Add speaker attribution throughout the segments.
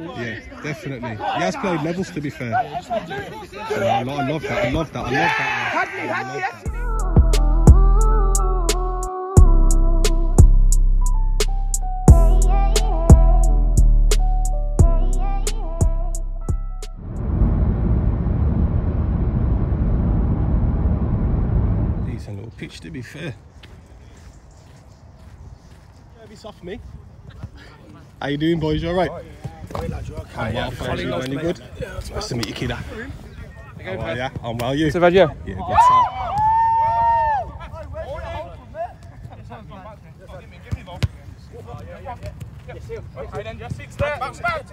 Speaker 1: Yeah, definitely. He has played levels, to be fair. So I love that. I love that. I love that. Decent little pitch, to be fair. Yeah, be soft for me. How you doing, boys? You alright? I'm well, thank you. Any good? Yeah, it's nice to meet you, kidda. How are ya? I'm well, you?
Speaker 2: So bad, yeah?
Speaker 1: Yeah, good time.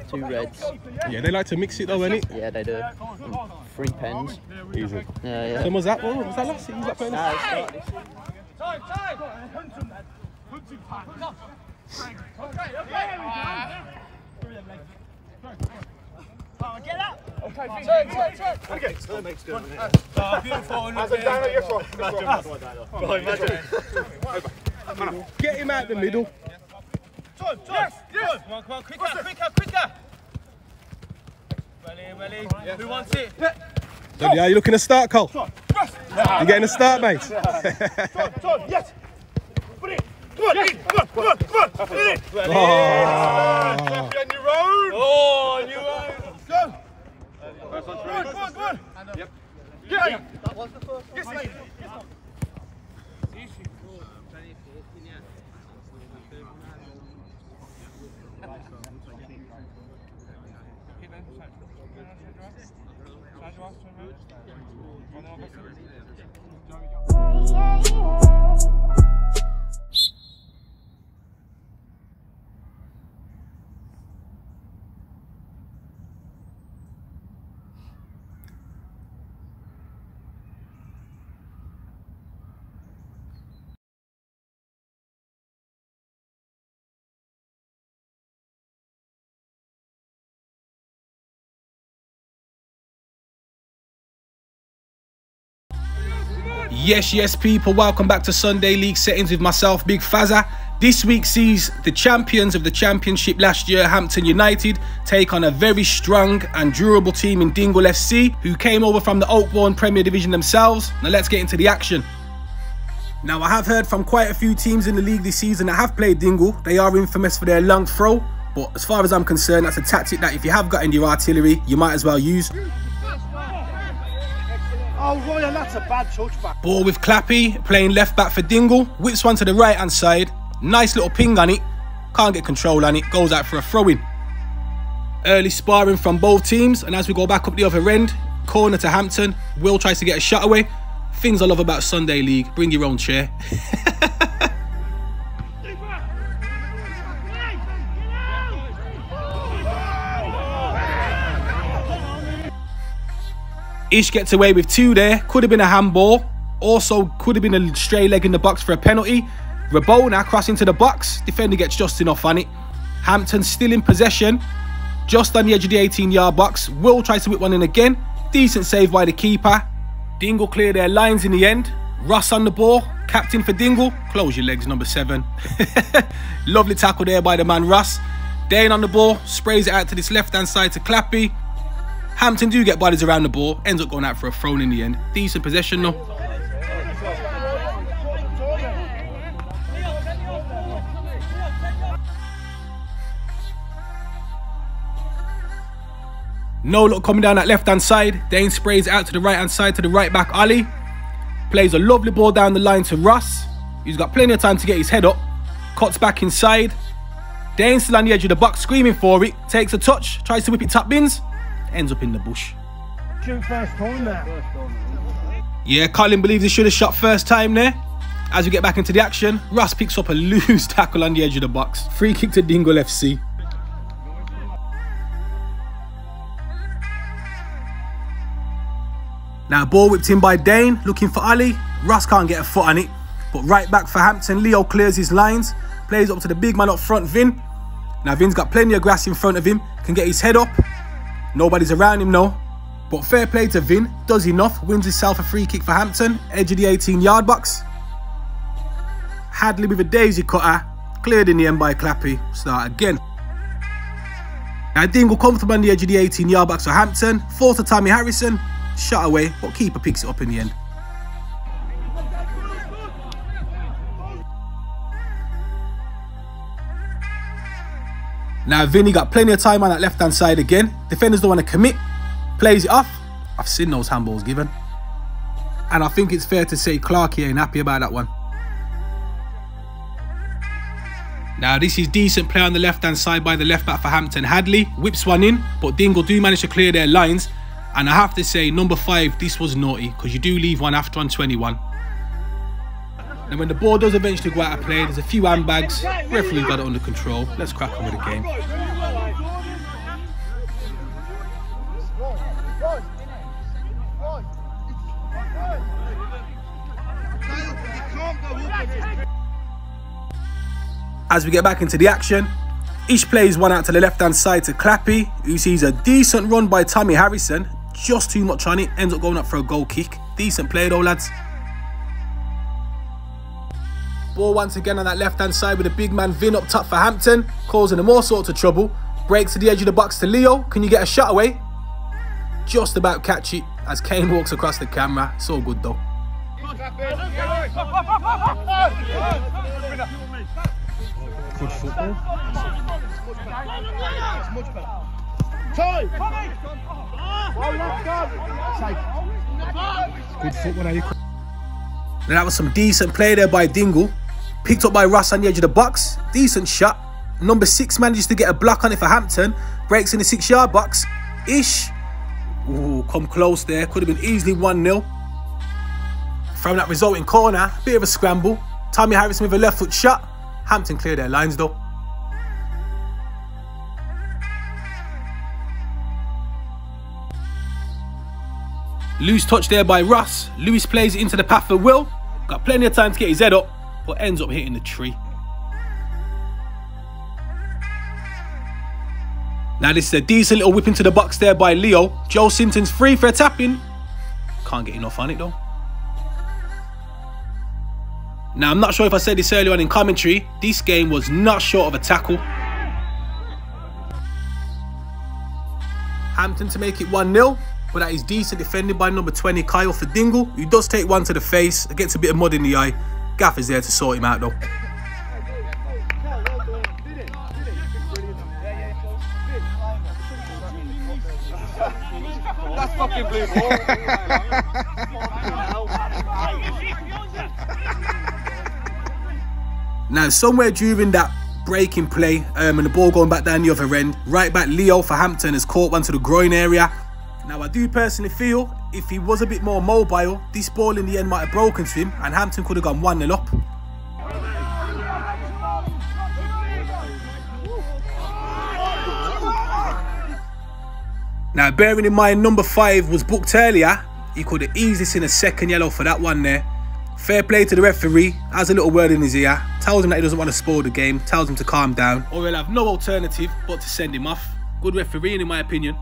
Speaker 3: Two reds.
Speaker 1: Yeah, they like to mix it though, innit?
Speaker 3: Yeah, they do. And 3 pens.
Speaker 1: Easy.
Speaker 3: Yeah.
Speaker 1: So was that one? Was that last year? Was that playing
Speaker 3: Nah,
Speaker 1: this?
Speaker 3: it's not.
Speaker 4: Get up!
Speaker 5: Okay, turn. Okay, turn makes good. Beautiful.
Speaker 1: Get him out the middle.
Speaker 4: Yes! Come on, quicker! Welly. Yeah. Who wants it?
Speaker 1: So, are you looking to start, Cole? You getting a start, mate?
Speaker 5: Yes! Put it! Come on! Put it! On your own!
Speaker 4: Oh, on your own!
Speaker 5: Go! Come on! Yep. Yeah! That was the first one. Yes, mate!
Speaker 1: Yes, people, welcome back to Sunday League Settings with myself, Big Fazza. This week sees the champions of the championship last year, Hampton United, take on a very strong and durable team in Dingle FC, who came over from the Oakbourne Premier Division themselves. Now let's get into the action. Now, I have heard from quite a few teams in the league this season that have played Dingle. They are infamous for their long throw, but as far as I'm concerned, that's a tactic that if you have got in your artillery, you might as well use.
Speaker 5: Oh, Ryan, that's a bad touchback.
Speaker 1: Ball with Clappy, playing left back for Dingle. Whips one to the right hand side. Nice little ping on it. Can't get control on it. Goes out for a throw-in. Early sparring from both teams. And as we go back up the other end, corner to Hampton. Will tries to get a shot away. Things I love about Sunday League. Bring your own chair. Ish gets away with 2 there. Could have been a handball. Also could have been a stray leg in the box for a penalty. Rabona crossing to the box. Defender gets just enough on it. Hampton still in possession. Just on the edge of the 18-yard box. Will tries to whip one in again. Decent save by the keeper. Dingle clear their lines in the end. Ross on the ball. Captain for Dingle. Close your legs, number 7. Lovely tackle there by the man Ross. Dane on the ball. Sprays it out to this left-hand side to Clappy. Hampton do get bodies around the ball, ends up going out for a throw in the end. Decent possession though. No look coming down that left hand side. Dane sprays it out to the right hand side to the right back Ali. Plays a lovely ball down the line to Ross. He's got plenty of time to get his head up. Cuts back inside. Dane still on the edge of the box screaming for it. Takes a touch, tries to whip it top bins. Ends up in the bush.
Speaker 5: Shoot first time there.
Speaker 1: Yeah, Colin believes he should have shot first time there. As we get back into the action, Ross picks up a loose tackle on the edge of the box. Free kick to Dingle FC. Now ball whipped in by Dane, looking for Ali. Ross can't get a foot on it. But right back for Hampton, Leo clears his lines. Plays up to the big man up front, Vin. Now Vin's got plenty of grass in front of him. Can get his head up. Nobody's around him now. But fair play to Vin. Does enough. Wins himself a free kick for Hampton. Edge of the 18-yard box. Hadley with a daisy cutter. Cleared in the end by Clappy. Start again. Now Dingle comfortable on the edge of the 18-yard box for Hampton. Forced to Tommy Harrison. Shot away, but keeper picks it up in the end. Now Vinny got plenty of time on that left-hand side again. Defenders don't want to commit. Plays it off. I've seen those handballs given. And I think it's fair to say Clarkey ain't happy about that one. Now this is decent play on the left-hand side by the left-back for Hampton. Hadley whips one in, but Dingle do manage to clear their lines. And I have to say, number 5, this was naughty, because you do leave one after on 21. And when the ball does eventually go out of play, there's a few handbags. Referee's got it under control. Let's crack on with the game. As we get back into the action, Ish plays one out to the left-hand side to Clappy, who sees a decent run by Tommy Harrison. Just too much on it, ends up going up for a goal kick. Decent play though, lads. Ball once again on that left-hand side with a big man Vin up top for Hampton, causing them all sorts of trouble. Breaks to the edge of the box to Leo. Can you get a shot away? Just about catch it as Kane walks across the camera. It's all good though.
Speaker 5: Good football. Good football.
Speaker 1: Now that was some decent play there by Dingle. Picked up by Ross on the edge of the box. Decent shot. Number 6 manages to get a block on it for Hampton. Breaks in the 6-yard box. Ish. Ooh, come close there. Could have been easily 1-0. From that resulting corner, bit of a scramble. Tommy Harrison with a left foot shot. Hampton clear their lines though. Loose touch there by Ross. Lewis plays it into the path for Will. Got plenty of time to get his head up, but ends up hitting the tree. Now this is a decent little whip into the box there by Leo. Joe Sinton's free for a tap-in. Can't get enough on it though. Now I'm not sure if I said this earlier on in commentary. This game was not short of a tackle. Hampton to make it 1-0. But that is decent defended by number 20 Kyle for Dingle, who does take one to the face. It gets a bit of mud in the eye. Gaffer's there to sort him out though.
Speaker 5: That's fucking blue ball.
Speaker 1: Now somewhere during that breaking play and the ball going back down the other end, right back Leo for Hampton has caught one to the groin area. Now I do personally feel if he was a bit more mobile, this ball in the end might have broken to him and Hampton could have gone 1-0 up. Now bearing in mind number 5 was booked earlier, he could have easily seen a second yellow for that one there. Fair play to the referee, has a little word in his ear, tells him that he doesn't want to spoil the game, tells him to calm down, or he'll have no alternative but to send him off. Good refereeing in my opinion.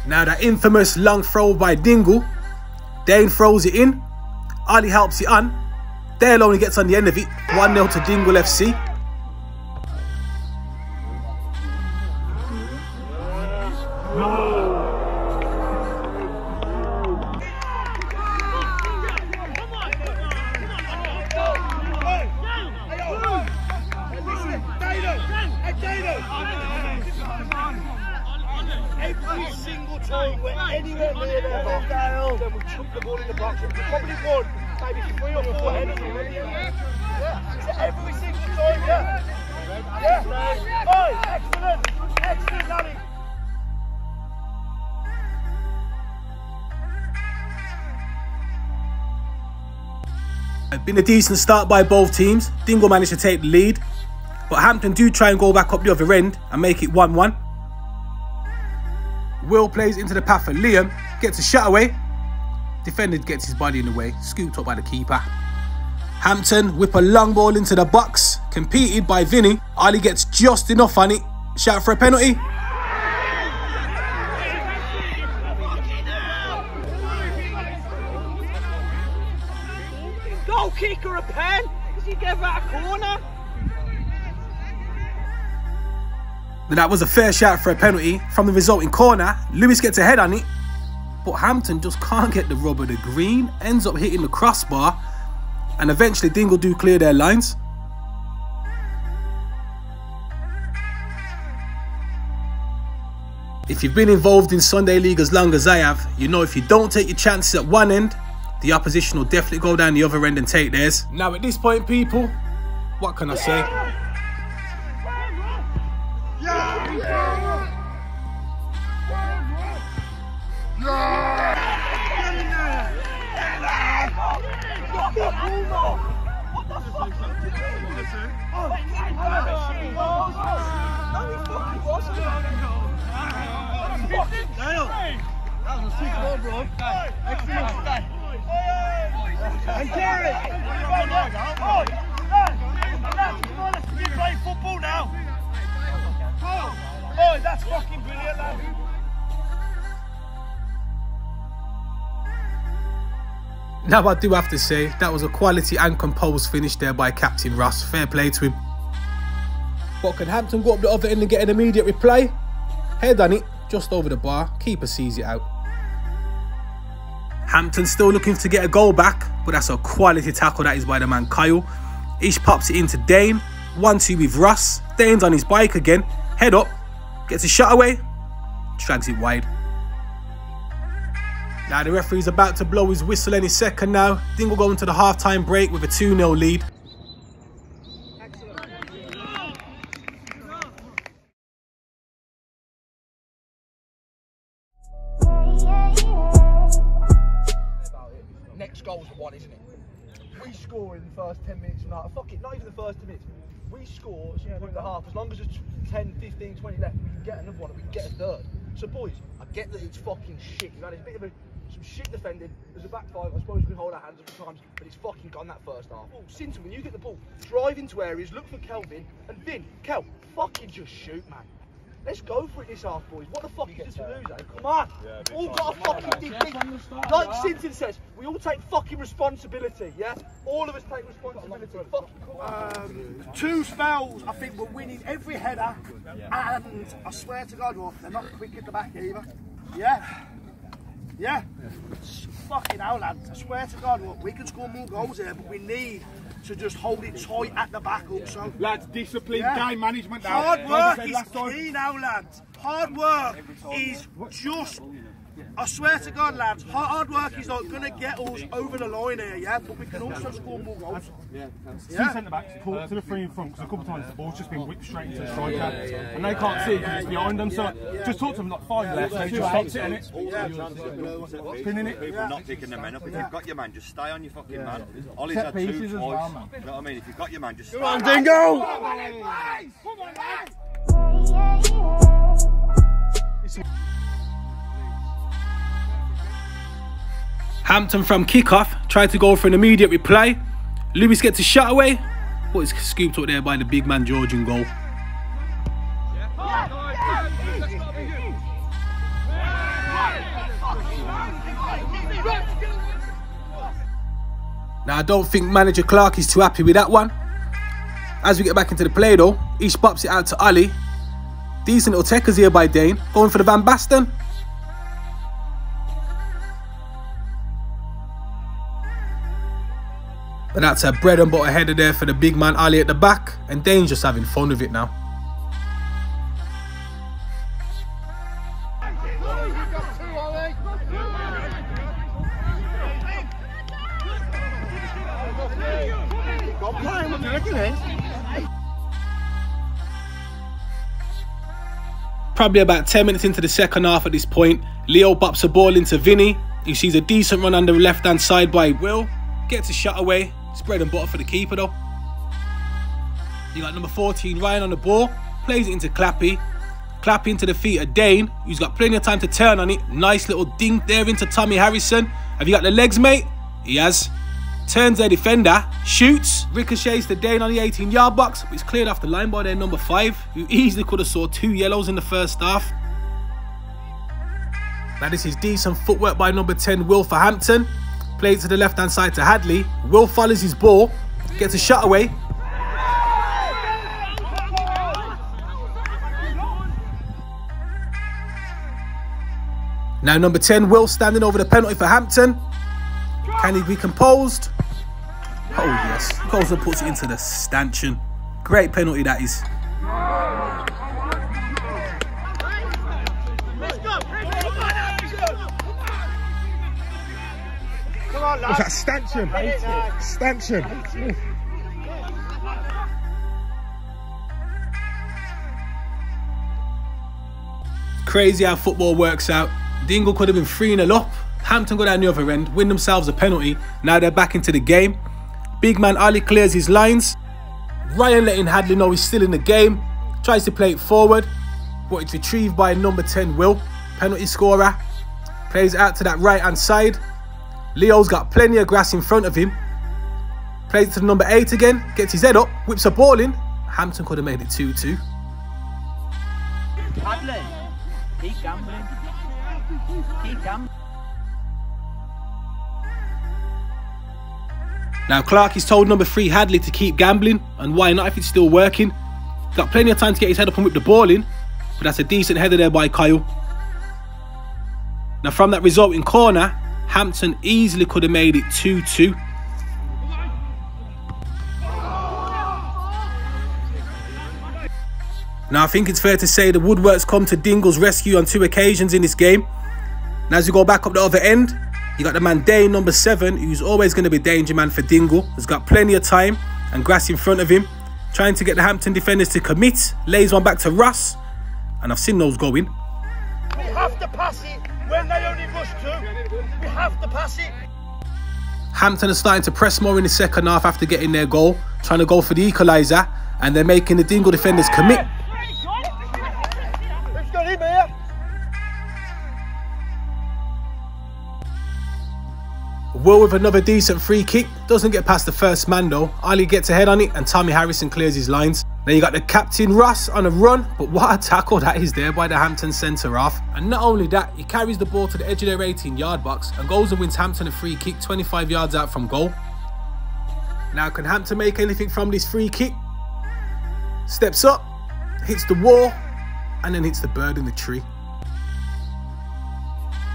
Speaker 1: Now that infamous long throw by Dingle. Dane throws it in. Ali helps it on. Dale only gets on the end of it. 1-0 to Dingle FC.
Speaker 4: Every single time we're anywhere near there, then we chuck the ball in the box. We've probably won maybe 3 or 4 headers already. Yeah. Every single time, yeah. Yeah. Oh, excellent. Excellent, Ali.
Speaker 1: It's been a decent start by both teams. Dingle managed to take the lead, but Hampton do try and go back up the other end and make it 1-1. Will plays into the path for Liam, gets a shot away. Defender gets his body in the way, scooped up by the keeper. Hampton whip a long ball into the box, competed by Vinny. Ali gets just enough on it. Shout for a penalty.
Speaker 4: goal kick or a pen? Because he gave that a corner.
Speaker 1: That was a fair shout for a penalty. From the resulting corner, Lewis gets a head on it, but Hampton just can't get the rub of the green, ends up hitting the crossbar, and eventually Dingle do clear their lines. If you've been involved in Sunday League as long as I have, you know if you don't take your chances at one end, the opposition will definitely go down the other end and take theirs. Now at this point, people, what can I say?
Speaker 4: That was a sick ball, bro. Excellent. And Gary! You're playing football now. Oh, that's fucking brilliant, lad.
Speaker 1: Now I do have to say, that was a quality and composed finish there by Captain Ross. Fair play to him. But can Hampton go up the other end and get an immediate reply? Head on it, just over the bar. Keeper sees it out. Hampton still looking to get a goal back, but that's a quality tackle that is by the man Kyle. Ish pops it into Dane. 1-2 with Ross. Dane's on his bike again. Head up. Gets a shot away. Drags it wide. Now the referee's about to blow his whistle any second now. Dingle going to the half-time break with a 2-0 lead.
Speaker 4: Next goal's the one, isn't it? We score in the first 10 minutes and fuck it, not even the first 10 minutes. We score at some point in the half. As long as there's 10, 15, 20 left, we can get another one and we can get a third. So boys, I get that it's fucking shit. You've had a bit of some shit defending. There's a back five, I suppose we can hold our hands up sometimes, but it's fucking gone that first half. Oh, Sinton, when you get the ball, drive into areas, look for Kelvin, and Vin, Kel, fucking just shoot, man. Let's go for it this half, boys. What the fuck is it to lose, eh? Come on. Yeah, all got a fucking big thing. Like Sinton says, we all take fucking responsibility, yeah? All of us take responsibility. Fucking 2 spells, I think we're winning every header, and I swear to God, well, they're not quick at the back either. Yeah. Yeah. Fucking hell, lads. I swear to God, well, we can score more goals here, but we need to just hold it tight at the back also.
Speaker 5: Lads, discipline, game management now.
Speaker 4: Hard work is key now, lads. Hard work is just, I swear to God, lads, hard work is not going to get us over the line here, yeah? But we can also score more goals.
Speaker 5: Two centre-backs pull to the 3 in front, because a couple of times the ball's just been whipped straight into the striker, and they can't see because it's behind them, so just talk to them like 5 left, and he just stops it, innit? Pinning it.
Speaker 2: People not picking the men up. If you've got your man, just stay on your fucking man. Ollie's had 2 twice. You know what I mean? If you've got your man, just stay on.
Speaker 5: Dingle!
Speaker 1: Hampton from kickoff tried to go for an immediate reply. Lewis gets a shot away, but it's scooped up there by the big man Georgian goal. Now I don't think manager Clark is too happy with that one. As we get back into the play though, Ish pops it out to Ollie. Decent little techers here by Dane, going for the Van Basten. And that's a bread and butter header there for the big man Ali at the back, and Dane's just having fun with it now. Probably about 10 minutes into the second half at this point, Leo bops a ball into Vinny. He sees a decent run on the left hand side by Will, gets a shot away. It's bread and butter for the keeper though. You got number 14 Ryan on the ball, plays it into Clappy. Clappy into the feet of Dane, who's got plenty of time to turn on it. Nice little dink there into Tommy Harrison. Have you got the legs, mate? He has. Turns their defender, shoots, ricochets to Dane on the 18-yard box, but it's cleared off the line by their number 5, who easily could have saw 2 yellows in the first half. Now this is decent footwork by number 10 Will for Hampton. Plays to the left-hand side to Hadley. Will follows his ball. Gets a shot away. Now number 10, Will standing over the penalty for Hampton. Can he be composed? Oh yes, goes and puts it into the stanchion. Great penalty that is.
Speaker 5: What's that, stanchion? Stanchion.
Speaker 1: Crazy how football works out. Dingle could have been 3-0 up. Hampton go down the other end, win themselves a penalty. Now they're back into the game. Big man Ali clears his lines. Ryan letting Hadley know he's still in the game. Tries to play it forward, but it's retrieved by number 10, Will. Penalty scorer. Plays it out to that right-hand side. Leo's got plenty of grass in front of him. Plays it to number 8 again. Gets his head up, whips a ball in. Hampton could have made it 2-2.
Speaker 3: Hadley, keep gambling. Keep gambling.
Speaker 1: Now Clark has told number 3 Hadley to keep gambling, and why not if it's still working. Got plenty of time to get his head up and whip the ball in, but that's a decent header there by Kyle. Now from that resulting corner, Hampton easily could have made it 2-2. Now I think it's fair to say the woodwork's come to Dingle's rescue on 2 occasions in this game. Now as we go back up the other end, you got the man Dane, number 7, who's always going to be danger man for Dingle. Has got plenty of time and grass in front of him. Trying to get the Hampton defenders to commit. Lays one back to Ross. And I've seen those going.
Speaker 4: We have to pass it when they only rush 2. We have to pass it.
Speaker 1: Hampton are starting to press more in the second half after getting their goal. Trying to go for the equaliser. And they're making the Dingle defenders commit.
Speaker 4: Who's got him here?
Speaker 1: Will with another decent free kick. Doesn't get past the first man though. Ali gets ahead on it and Tommy Harrison clears his lines. Then you got the captain Ross on a run, but what a tackle that is there by the Hampton centre half. And not only that, he carries the ball to the edge of their 18-yard box and goes and wins Hampton a free kick 25 yards out from goal. Now can Hampton make anything from this free kick? Steps up, hits the wall, and then hits the bird in the tree.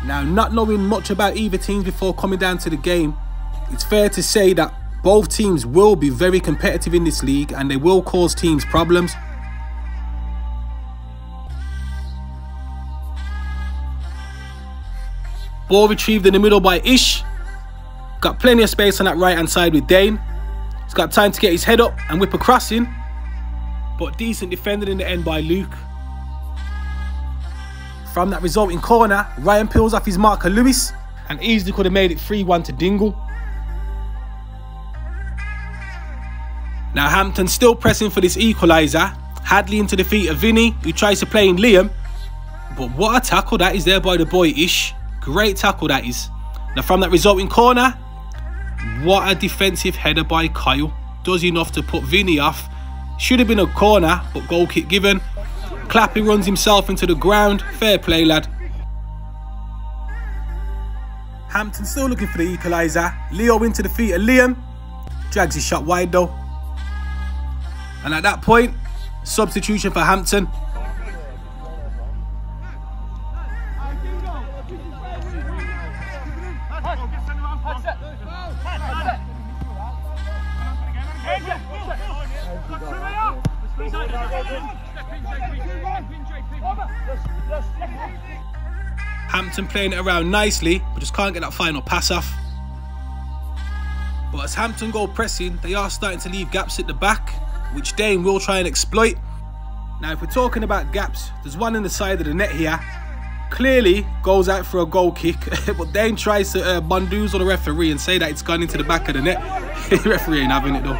Speaker 1: Now, not knowing much about either teams before coming down to the game, it's fair to say that both teams will be very competitive in this league and they will cause teams problems. Ball retrieved in the middle by Ish. Got plenty of space on that right hand side with Dane. He's got time to get his head up and whip a cross in, but decent defended in the end by Luke. From that resulting corner, Ryan peels off his marker Lewis and easily could have made it 3-1 to Dingle. Now Hampton still pressing for this equaliser. Hadley into the feet of Vinny, who tries to play in Liam. But what a tackle that is there by the boy Ish. Great tackle that is. Now from that resulting corner, what a defensive header by Kyle. Does enough to put Vinny off. Should have been a corner, but goal kick given. Clappy runs himself into the ground. Fair play, lad. Hampton still looking for the equaliser. Leo into the feet of Liam. Drags his shot wide though. And at that point, substitution for Hampton. Hampton playing it around nicely, but just can't get that final pass off. But as Hampton go pressing, they are starting to leave gaps at the back, which Dane will try and exploit. Now if we're talking about gaps, there's one in the side of the net here. Clearly goes out for a goal kick, but Dane tries to bandoozle the referee and say that it's gone into the back of the net. The referee ain't having it though.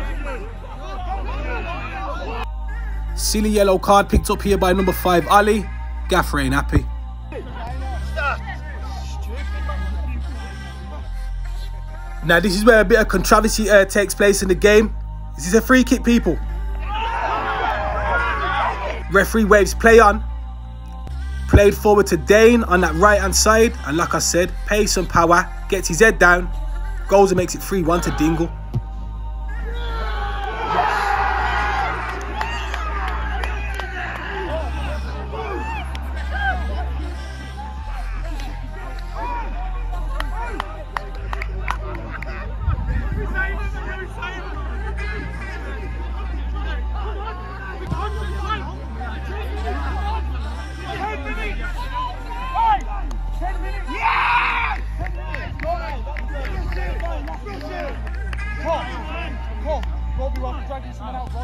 Speaker 1: Silly yellow card picked up here by number 5 Ali. Gaffer ain't happy. Now this is where a bit of controversy takes place in the game. Is this a free kick, people? Referee waves play on. Played forward to Dane on that right hand side, and like I said, pace and power, gets his head down Goes and makes it 3-1 to Dingle.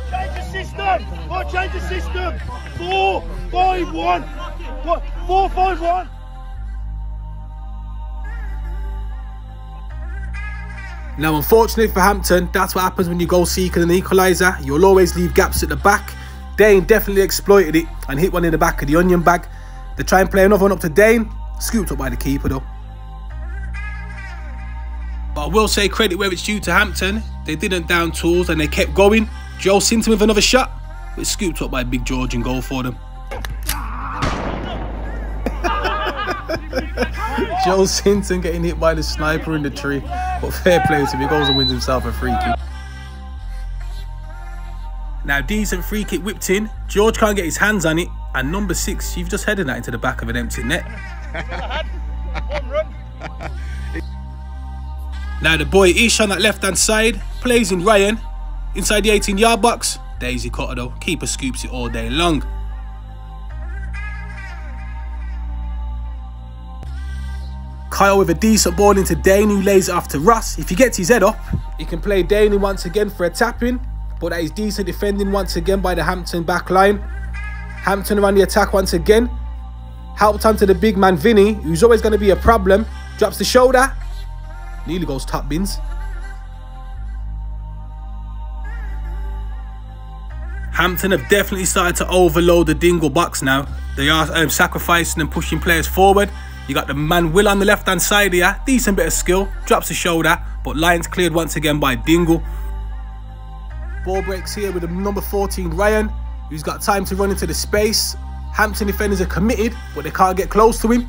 Speaker 4: Change the system! What? Change the system! 4-5-1! What? 4-5-1!
Speaker 1: Now, unfortunately for Hampton, that's what happens when you go seeking an equaliser. You'll always leave gaps at the back. Dane definitely exploited it and hit one in the back of the onion bag. They try and play another one up to Dane. Scooped up by the keeper though. But I will say credit where it's due to Hampton. They didn't down tools and they kept going. Joe Sinton with another shot, but scooped up by Big George and goal for them. Joe Sinton getting hit by the sniper in the tree. But fair play to him, he goes and wins himself a free kick. Now, decent free kick whipped in. George can't get his hands on it. And number 6, you've just headed that into the back of an empty net. Now the boy Ish on that left hand side plays in Ryan inside the 18-yard box. Daisy cutter though, keeper scoops it all day long. Kyle with a decent ball into Dane, who lays it off to Ross. If he gets his head up, he can play Dane once again for a tap-in, but that is decent defending once again by the Hampton back line. Hampton around the attack once again. Helped onto the big man Vinny, who's always going to be a problem. Drops the shoulder. Nearly goes top bins. Hampton have definitely started to overload the Dingle box now. They are sacrificing and pushing players forward. You got the man Will on the left hand side here. Decent bit of skill. Drops the shoulder. But lines cleared once again by Dingle. Ball breaks here with the number 14 Ryan, who's got time to run into the space. Hampton defenders are committed, but they can't get close to him.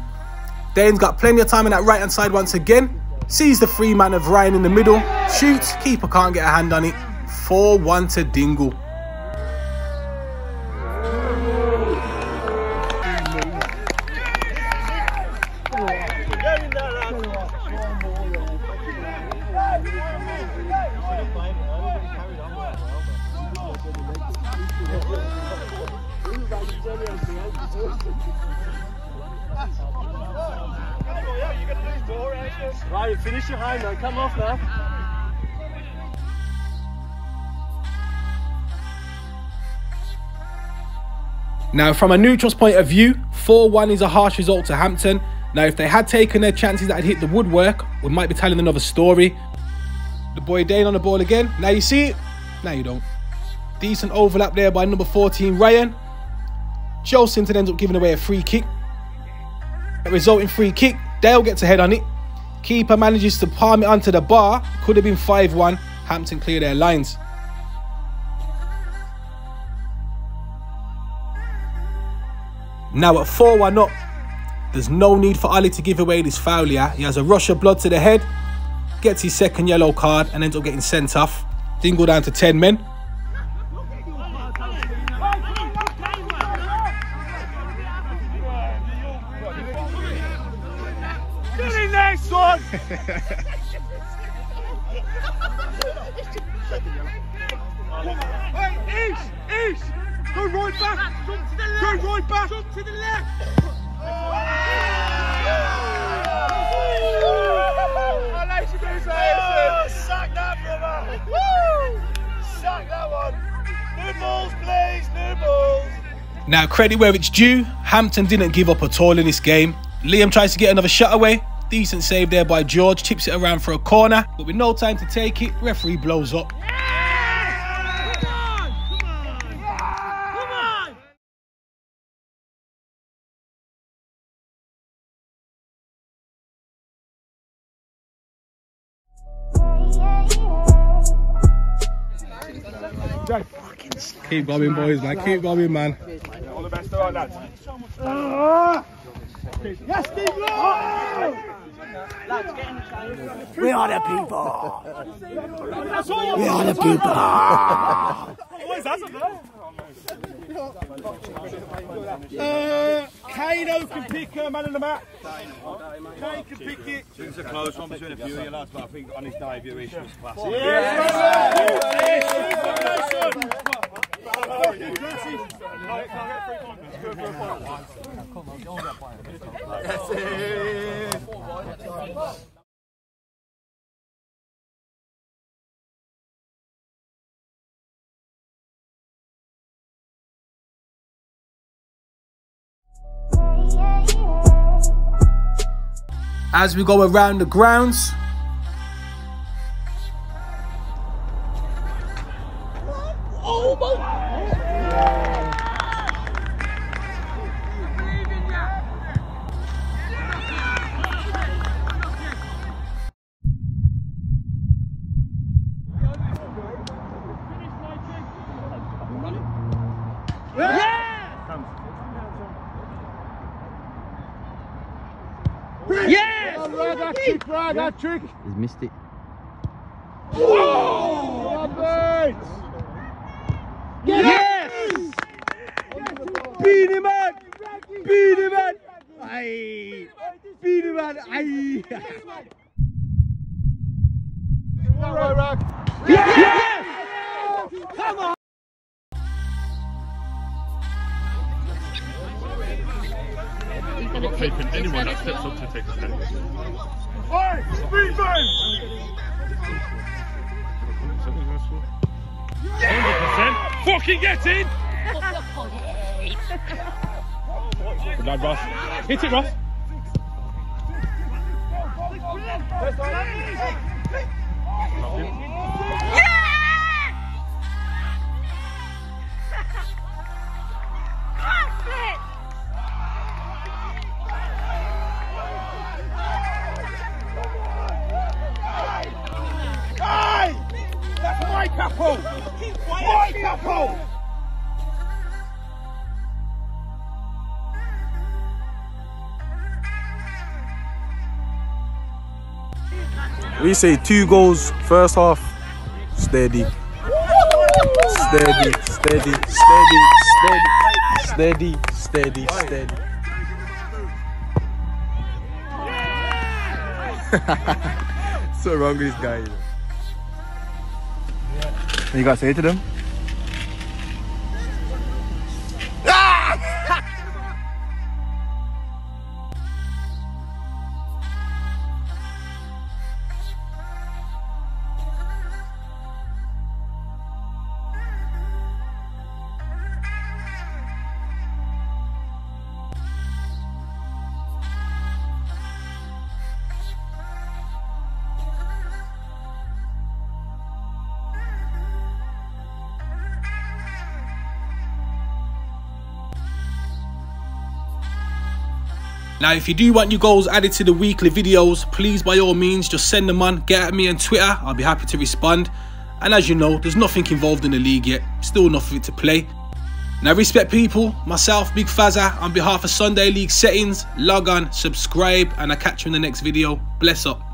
Speaker 1: Dane's got plenty of time on that right hand side once again. Sees the free man of Ryan in the middle. Shoots. Keeper can't get a hand on it. 4-1 to Dingle.
Speaker 4: Right, finish your high now, come off now.
Speaker 1: Now, from a neutral's point of view, 4-1 is a harsh result to Hampton. Now, if they had taken their chances that had hit the woodwork, we might be telling another story. The boy Dane on the ball again. Now you see it, now you don't. Decent overlap there by number 14 Ryan. Joe Sinton ends up giving away a free kick. A resulting free kick, Dale gets a head on it. Keeper manages to palm it onto the bar. Could have been 5-1. Hampton clear their lines. Now at 4-1 up, there's no need for Ali to give away this foul here. He has a rush of blood to the head, gets his second yellow card and ends up getting sent off. Dingle down to 10 men.
Speaker 4: Get in there, son! Hey, East! Go right back! Jump to the left! Go right back! Jump to the left! Sack that, brother! Woo! Sack that one! New balls, please! New balls!
Speaker 1: Now, credit where it's due, Hampton didn't give up at all in this game. Liam tries to get another shot away. Decent save there by George, tips it around for a corner, but with no time to take it, referee blows up. Keep going, boys, man. Keep going, man.
Speaker 5: All the best, all right, lads.
Speaker 4: Yes, Dingle!
Speaker 3: Lads, get in the chain.
Speaker 4: We are the people. We are the people.
Speaker 5: What is that about? Kano can pick a man in the map. Kane can pick it.
Speaker 2: It's a close one between a few of you lads, but I think on his debut he was classic.
Speaker 1: As we go around the grounds,
Speaker 4: That trick.
Speaker 6: He's missed it.
Speaker 4: Oh, yes! Beat him man! Beat him man! Aye! Beat him man! Aye! Yes! Come on!
Speaker 5: I'm not taking anyone that steps up to take a step.
Speaker 4: Oi! Speed man!
Speaker 5: 100%. Fucking get in! Good lad, Ross. Hit it, Ross.
Speaker 4: My couple! My couple!
Speaker 7: We say 2 goals first half. Steady. Steady, steady, steady, steady, steady, steady, steady. So wrong with this guy. You know. You got to say to them?
Speaker 1: Now, if you do want your goals added to the weekly videos, please by all means just send them on, get at me on Twitter, I'll be happy to respond. And as you know, there's nothing involved in the league yet, still enough of it to play. Now respect people, myself, Big Fazza, on behalf of Sunday League Settings, log on, subscribe, and I'll catch you in the next video. Bless up.